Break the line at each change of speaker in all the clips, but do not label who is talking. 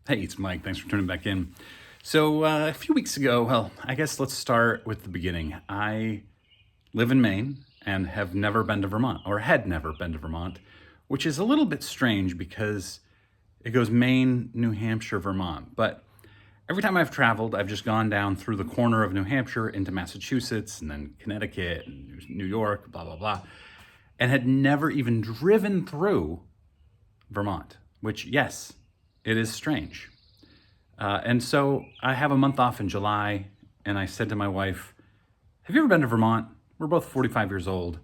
Hey, it's Mike. Thanks for tuning back in. So, a few weeks ago, well, I guess let's start with the beginning. I live in Maine and have never been to Vermont, or had never been to Vermont, which is a little bit strange because it goes Maine, New Hampshire, Vermont. But every time I've traveled, I've just gone down through the corner of New Hampshire into Massachusetts and then Connecticut and New York, blah, blah, blah, and had never even driven through Vermont, which, yes, it is strange. And so I have a month off in July, and I said to my wife, have you ever been to Vermont? We're both 45 years old.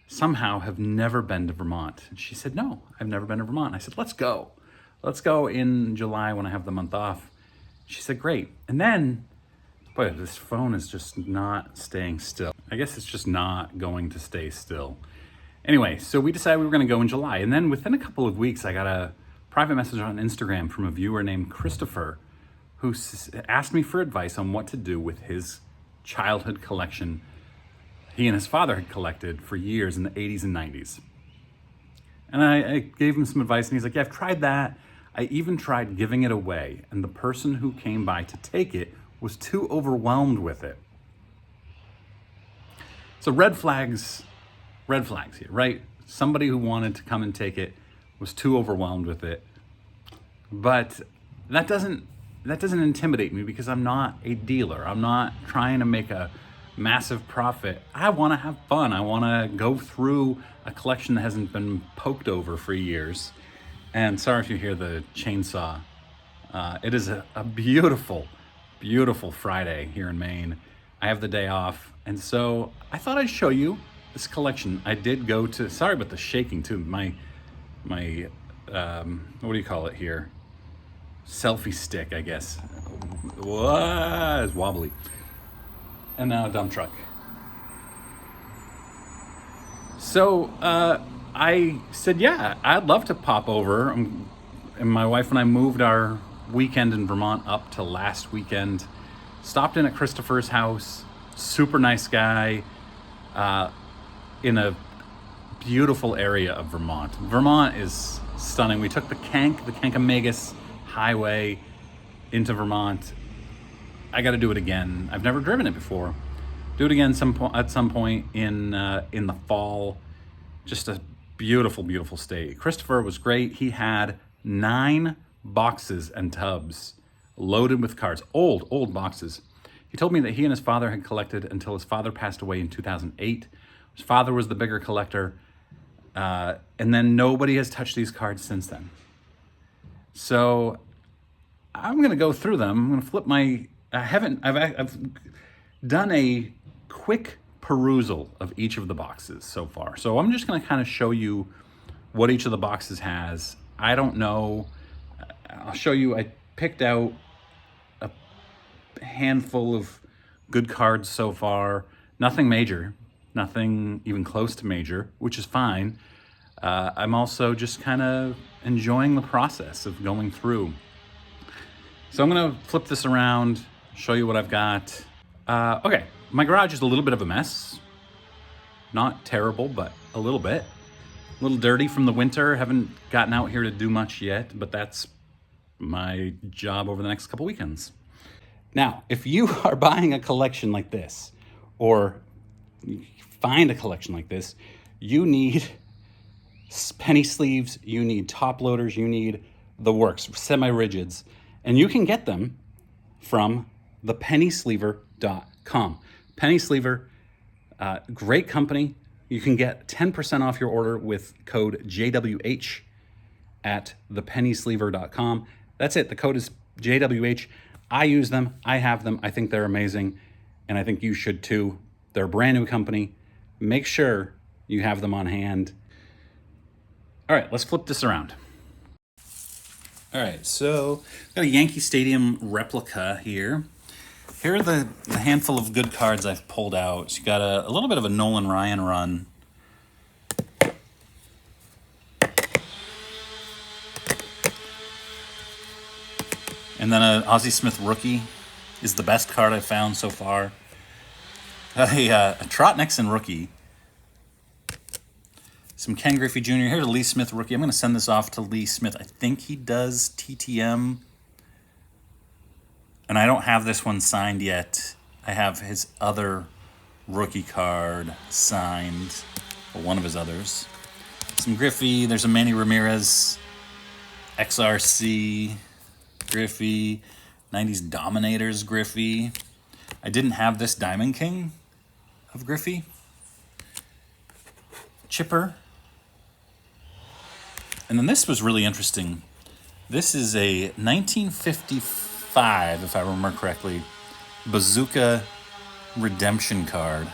Somehow have never been to Vermont. And she said, no, I've never been to Vermont. I said, let's go. Let's go in July when I have the month off. She said, great. And then, boy, this phone is just not staying still. I guess it's just not going to stay still. Anyway, so we decided we were going to go in July. And then within a couple of weeks, I got a private message on Instagram from a viewer named Christopher who asked me for advice on what to do with his childhood collection he and his father had collected for years in the 80s and 90s. And I gave him some advice, and he's like, yeah, I've tried that. I even tried giving it away, and the person who came by to take it was too overwhelmed with it. So red flags here, right? Somebody who wanted to come and take it was too overwhelmed with it. But that doesn't intimidate me because I'm not a dealer. I'm not trying to make a massive profit. I want to have fun. I want to go through a collection that hasn't been poked over for years. And sorry if you hear the chainsaw. It is a beautiful, beautiful Friday here in Maine. I have the day off. And so I thought I'd show you this collection. I did go to, sorry about the shaking too. My what do you call it here? Selfie stick, I guess. Whoa, it's wobbly. And now a dump truck. So I said, yeah, I'd love to pop over. And my wife and I moved our weekend in Vermont up to last weekend. Stopped in at Christopher's house. Super nice guy. In a beautiful area of Vermont. Vermont is stunning. We took the Kankamegas highway into Vermont. I got to do it again. I've never driven it before. Do it again at some point in the fall. Just a beautiful, beautiful state. Christopher was great. He had 9 boxes and tubs loaded with cards, old boxes. He told me that he and his father had collected until his father passed away in 2008. His father was the bigger collector, and then nobody has touched these cards since then. So I'm going to go through them. I'm going to flip my. I've done a quick perusal of each of the boxes so far. So I'm just going to kind of show you what each of the boxes has. I don't know. I'll show you. I picked out a handful of good cards so far. Nothing major. Nothing even close to major, which is fine. I'm also just kind of enjoying the process of going through. So I'm going to flip this around, show you what I've got. Okay, my garage is a little bit of a mess. Not terrible, but a little bit. A little dirty from the winter. Haven't gotten out here to do much yet, but that's my job over the next couple weekends. Now, if you are buying a collection like this, or find a collection like this, you need penny sleeves, you need top loaders, you need the works, semi-rigids, and you can get them from thepennysleever.com. Penny Sleever, great company. You can get 10% off your order with code JWH at thepennysleever.com. That's it. The code is JWH. I use them. I have them. I think they're amazing, and I think you should too. They're a brand new company. Make sure you have them on hand. All right, let's flip this around. All right, so got a Yankee Stadium replica here. Here are the handful of good cards I've pulled out. So you got a little bit of a Nolan Ryan run. And then an Ozzie Smith rookie is the best card I've found so far. A Trot Nixon rookie. Some Ken Griffey Jr. Here's a Lee Smith rookie. I'm going to send this off to Lee Smith. I think he does TTM. And I don't have this one signed yet. I have his other rookie card signed, or one of his others. Some Griffey. There's a Manny Ramirez, XRC, Griffey, 90s Dominators Griffey. I didn't have this Diamond King of Griffey. Chipper. And then this was really interesting. This is a 1955, if I remember correctly, Bazooka redemption card.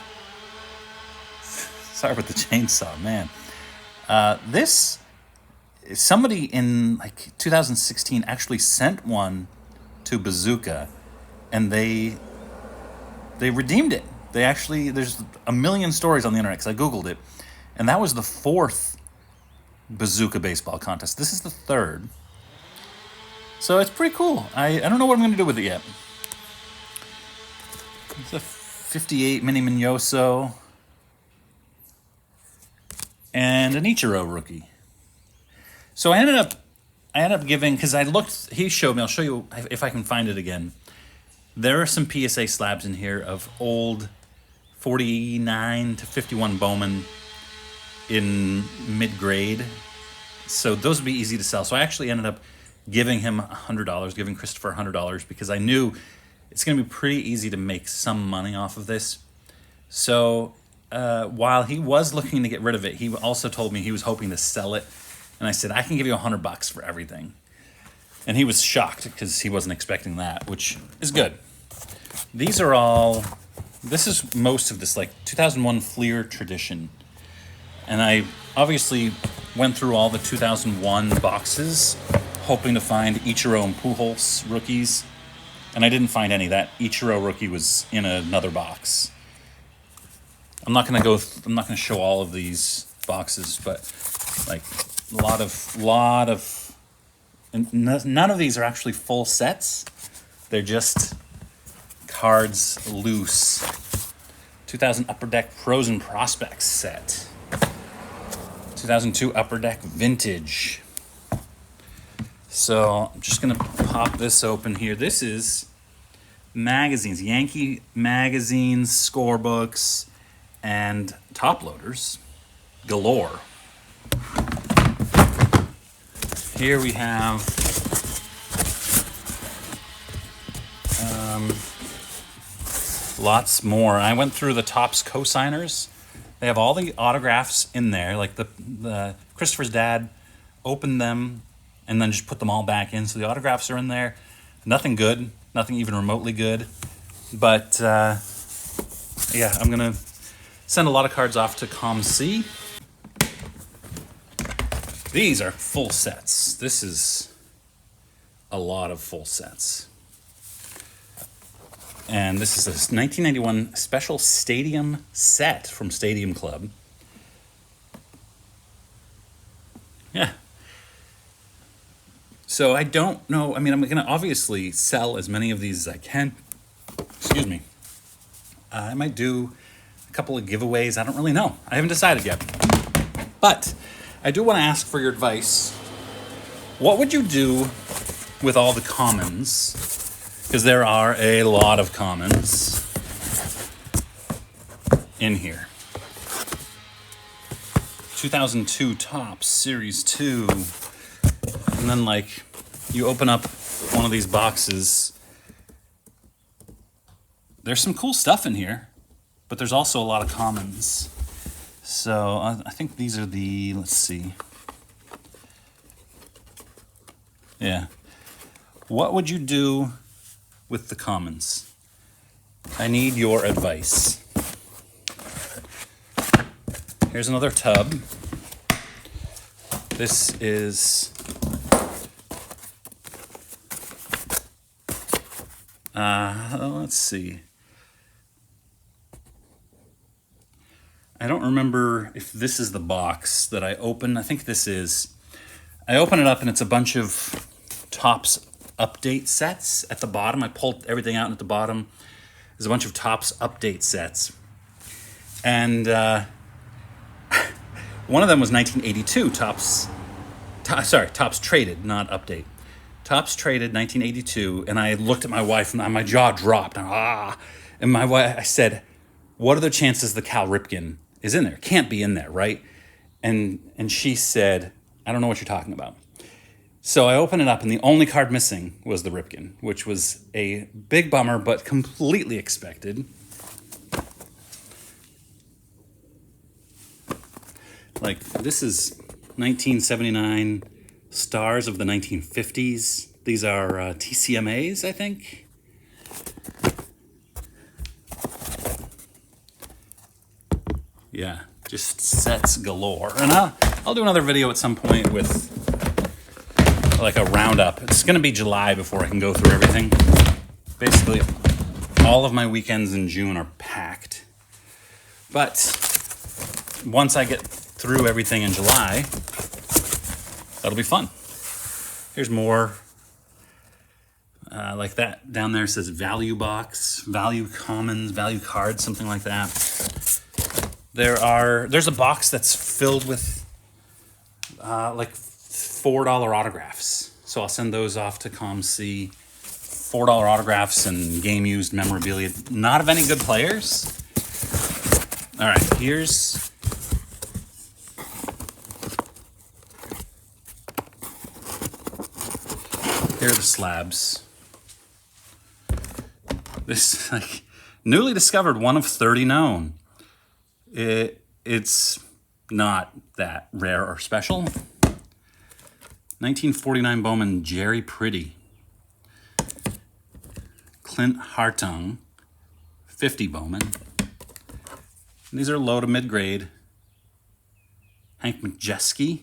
Sorry about the chainsaw, man. This, somebody in like 2016 actually sent one to Bazooka, and they redeemed it. They actually, there's a million stories on the internet, because I Googled it, and that was the 4th Bazooka baseball contest. This is the 3rd. So it's pretty cool. I don't know what I'm going to do with it yet. It's a 58 Mini Mignoso and an Ichiro rookie. So I ended up giving, because I looked, he showed me, I'll show you if I can find it again. There are some PSA slabs in here of old 49 to 51 Bowman in mid-grade. So those would be easy to sell. So I actually ended up giving him $100, giving Christopher $100, because I knew it's going to be pretty easy to make some money off of this. So while he was looking to get rid of it, he also told me he was hoping to sell it. And I said, I can give you $100 for everything. And he was shocked, because he wasn't expecting that, which is good. These are all, this is most of this, like 2001 Fleer Tradition. And I obviously went through all the 2001 boxes, hoping to find Ichiro and Pujols rookies. And I didn't find any. That Ichiro rookie was in another box. I'm not going to show all of these boxes, but like a lot of, and none of these are actually full sets. They're just cards loose. 2000 Upper Deck Pros and Prospects set. 2002 Upper Deck Vintage. So I'm just going to pop this open here. This is magazines, Yankee magazines, scorebooks, and top loaders galore. Here we have lots more. I went through the Topps co-signers. They have all the autographs in there, like the Christopher's dad opened them and then just put them all back in. So the autographs are in there. Nothing good, nothing even remotely good. But yeah, I'm going to send a lot of cards off to COMC. These are full sets. This is a lot of full sets. And this is a 1991 special stadium set from Stadium Club. Yeah. So I don't know. I mean, I'm going to obviously sell as many of these as I can. Excuse me. I might do a couple of giveaways. I don't really know. I haven't decided yet. But I do want to ask for your advice. What would you do with all the commons? Because there are a lot of commons in here. 2002 Topps Series 2. And then, like, you open up one of these boxes. There's some cool stuff in here, but there's also a lot of commons. So I think these are the, let's see. Yeah. What would you do with the commons? I need your advice. Here's another tub. This is let's see. I don't remember if this is the box that I opened. I think this is. I open it up and it's a bunch of Topps update sets at the bottom. I pulled everything out, and at the bottom there's a bunch of Topps update sets. And One of them was 1982 Tops traded, not update. Tops traded 1982, and I looked at my wife and my jaw dropped. And my wife, I said, "What are the chances the Cal Ripken is in there? Can't be in there, right?" And she said, "I don't know what you're talking about." So I opened it up, and the only card missing was the Ripken, which was a big bummer, but completely expected. Like, this is 1979 Stars of the 1950s. These are TCMAs, I think. Yeah, just sets galore. And I'll do another video at some point with like a roundup. It's going to be July before I can go through everything. Basically, all of my weekends in June are packed. But once I get through everything in July, that'll be fun. Here's more like that. Down there says value box, value commons, value cards, something like that. There's a box that's filled with like $4 autographs. So I'll send those off to COMC. $4 autographs and game used memorabilia, not of any good players. All right, here are the slabs. This, like, newly discovered, one of 30 known. It's not that rare or special. 1949 Bowman, Jerry Pretty. Clint Hartung, 50 Bowman. These are low to mid-grade. Hank McJeski.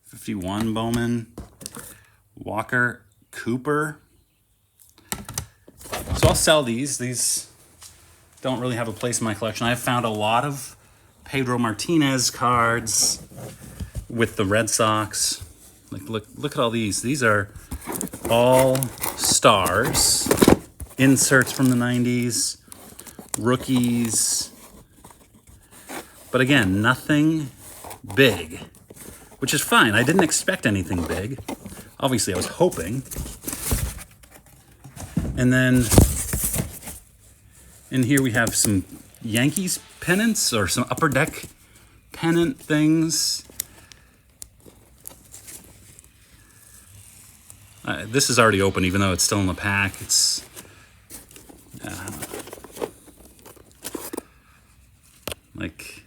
'51 Bowman. Walker Cooper. So I'll sell these. These don't really have a place in my collection. I've found a lot of Pedro Martinez cards with the Red Sox. Like, look at all these. These are all stars, inserts from the 90s, rookies. But again, nothing big, which is fine. I didn't expect anything big. Obviously, I was hoping. And then in here we have some Yankees pennants or some upper deck pennant things. This is already open, even though it's still in the pack. It's like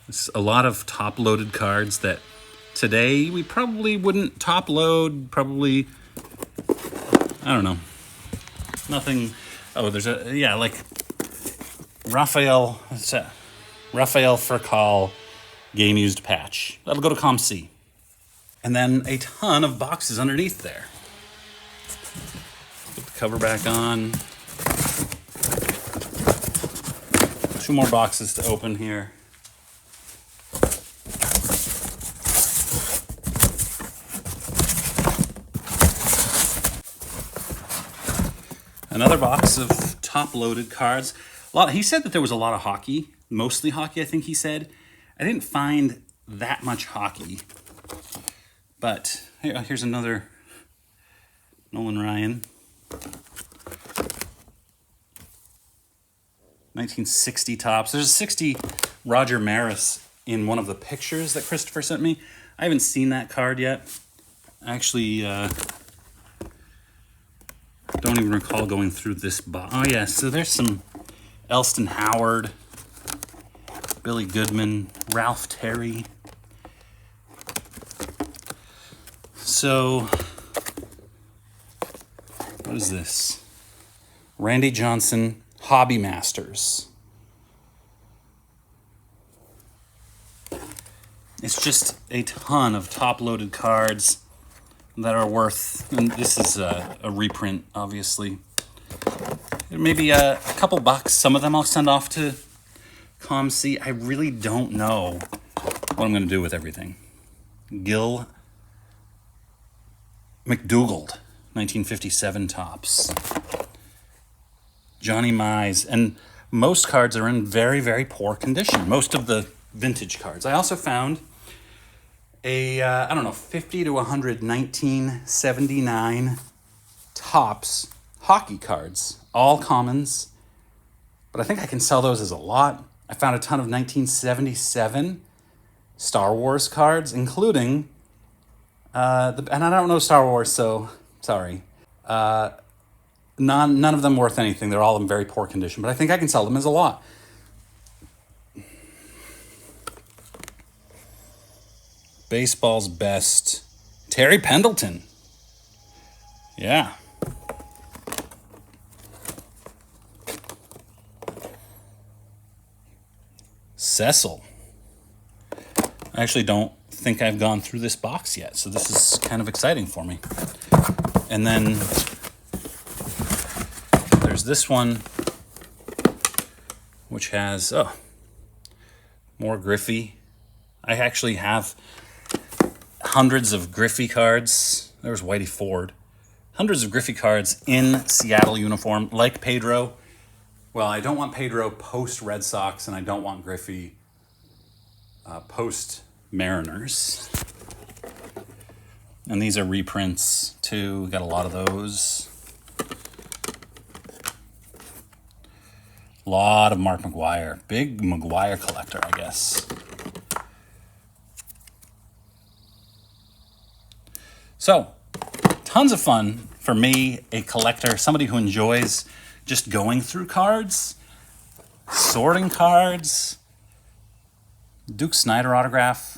it's a lot of top-loaded cards that today we probably wouldn't top load. Probably, I don't know. Nothing. Oh, there's like Rafael Furcal game used patch. That'll go to COMC. And then a ton of boxes underneath there. Put the cover back on. 2 more boxes to open here. Another box of top-loaded cards. He said that there was a lot of hockey, mostly hockey, I think he said. I didn't find that much hockey. But here's another Nolan Ryan. 1960 tops. There's a 60 Roger Maris in one of the pictures that Christopher sent me. I haven't seen that card yet. I actually don't even recall going through this box. Oh yeah, so there's some Elston Howard, Billy Goodman, Ralph Terry. So, what is this? Randy Johnson, Hobby Masters. It's just a ton of top-loaded cards that are worth, and this is a reprint, obviously. Maybe a couple bucks. Some of them I'll send off to COMC. I really don't know what I'm going to do with everything. Gil McDougald, 1957 tops. Johnny Mize. And most cards are in very, very poor condition. Most of the vintage cards. I also found a, 50 to 100 1979 tops hockey cards. All commons. But I think I can sell those as a lot. I found a ton of 1977 Star Wars cards, including, and I don't know Star Wars, so sorry. None of them worth anything. They're all in very poor condition, but I think I can sell them as a lot. Baseball's best, Terry Pendleton. Yeah. Cecil. I actually don't think I've gone through this box yet, so this is kind of exciting for me. And then there's this one, which has, more Griffey. I actually have hundreds of Griffey cards. There's Whitey Ford. Hundreds of Griffey cards in Seattle uniform, like Pedro. Well, I don't want Pedro post Red Sox, and I don't want Griffey post Mariners. And these are reprints too. We got a lot of those. A lot of Mark McGwire. Big McGwire collector, I guess. So, tons of fun for me, a collector, somebody who enjoys just going through cards, sorting cards. Duke Snyder autograph.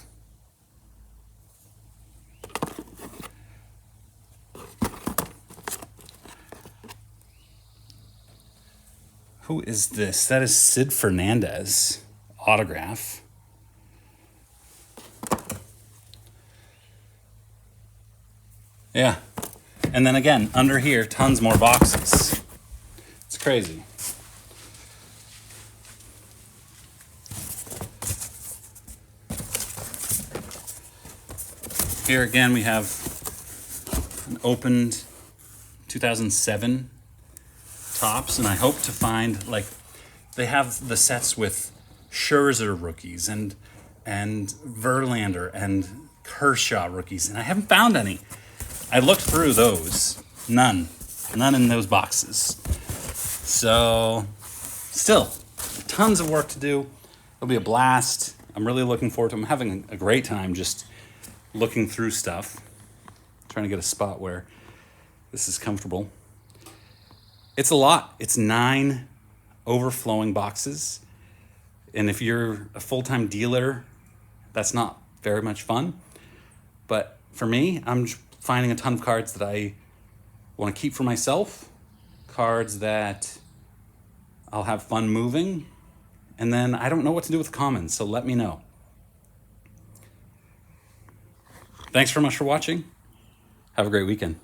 Who is this? That is Sid Fernandez autograph. Yeah. And then again, under here, tons more boxes. It's crazy. Here again, we have an opened 2007 tops, and I hope to find, like, they have the sets with Scherzer rookies and Verlander and Kershaw rookies, and I haven't found any. I looked through those. None in those boxes. So, still, tons of work to do. It'll be a blast. I'm really looking forward to it. I'm having a great time just looking through stuff, trying to get a spot where this is comfortable. It's a lot. It's 9 overflowing boxes. And if you're a full-time dealer, that's not very much fun. But for me, I'm finding a ton of cards that I want to keep for myself, cards that I'll have fun moving, and then I don't know what to do with commons, so let me know. Thanks very much for watching. Have a great weekend.